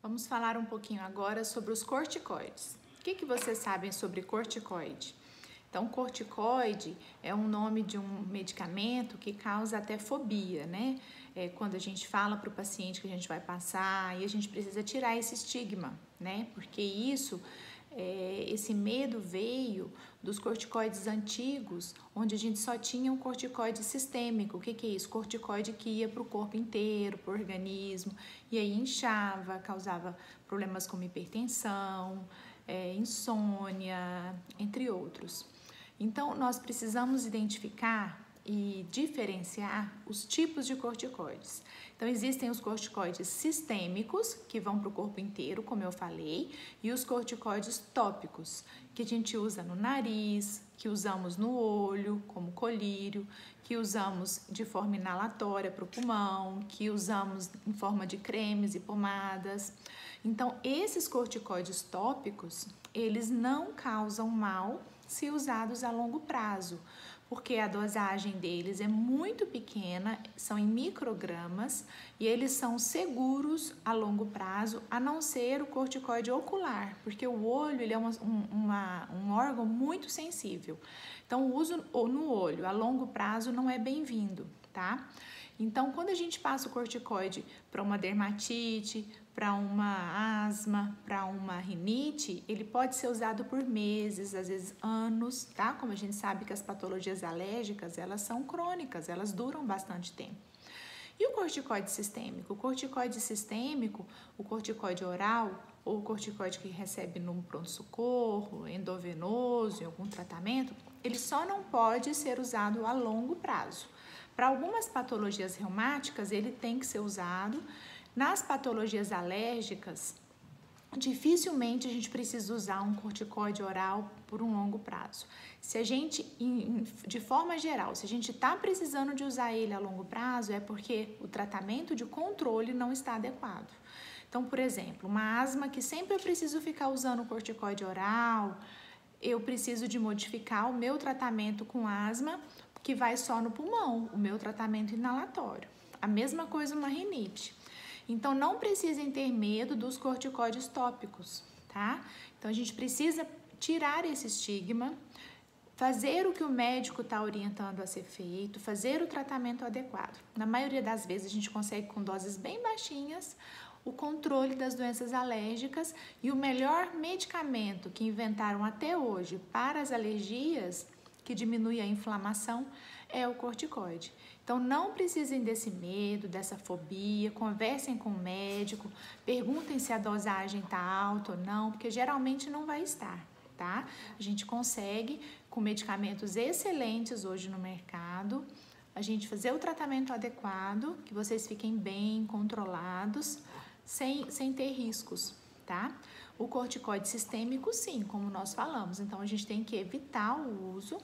Vamos falar um pouquinho agora sobre os corticoides. O que vocês sabem sobre corticoide? Então, corticoide é um nome de um medicamento que causa até fobia, né? Quando a gente fala para o paciente que a gente vai passar e a gente precisa tirar esse estigma, né? Porque esse medo veio dos corticoides antigos, onde a gente só tinha um corticoide sistêmico. O que é isso? Corticoide que ia para o corpo inteiro, para o organismo, e aí inchava, causava problemas como hipertensão, insônia, entre outros. Então, nós precisamos identificar e diferenciar os tipos de corticoides. Então, existem os corticoides sistêmicos, que vão para o corpo inteiro, como eu falei, e os corticoides tópicos, que a gente usa no nariz, que usamos no olho, como colírio, que usamos de forma inalatória para o pulmão, que usamos em forma de cremes e pomadas. Então, esses corticoides tópicos, eles não causam mal se usados a longo prazo, porque a dosagem deles é muito pequena, são em microgramas e eles são seguros a longo prazo, a não ser o corticoide ocular, porque o olho ele é um órgão muito sensível. Então, o uso no olho a longo prazo não é bem-vindo, tá? Então, quando a gente passa o corticoide para uma dermatite, para uma asma, para uma rinite, ele pode ser usado por meses, às vezes anos, tá? Como a gente sabe que as patologias alérgicas, elas são crônicas, elas duram bastante tempo. E o corticoide sistêmico? O corticoide sistêmico, o corticoide oral ou o corticoide que recebe no pronto-socorro, endovenoso, em algum tratamento, ele só não pode ser usado a longo prazo. Para algumas patologias reumáticas, ele tem que ser usado. Nas patologias alérgicas, dificilmente a gente precisa usar um corticoide oral por um longo prazo. Se a gente, de forma geral, se a gente está precisando de usar ele a longo prazo, é porque o tratamento de controle não está adequado. Então, por exemplo, uma asma que sempre eu preciso ficar usando o corticoide oral, eu preciso de modificar o meu tratamento com asma, que vai só no pulmão, o meu tratamento inalatório. A mesma coisa uma rinite. Então, não precisem ter medo dos corticoides tópicos, tá? Então, a gente precisa tirar esse estigma, fazer o que o médico está orientando a ser feito, fazer o tratamento adequado. Na maioria das vezes, a gente consegue, com doses bem baixinhas, o controle das doenças alérgicas, e o melhor medicamento que inventaram até hoje para as alergias, que diminui a inflamação, é o corticoide. Então, não precisem desse medo, dessa fobia, conversem com o médico, perguntem se a dosagem está alta ou não, porque geralmente não vai estar, tá? A gente consegue, com medicamentos excelentes hoje no mercado, a gente fazer o tratamento adequado, que vocês fiquem bem controlados, sem ter riscos, tá? O corticoide sistêmico, sim, como nós falamos, então a gente tem que evitar o uso,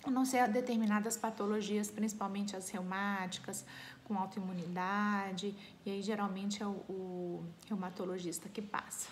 a não ser determinadas patologias, principalmente as reumáticas, com autoimunidade, e aí geralmente é o reumatologista que passa.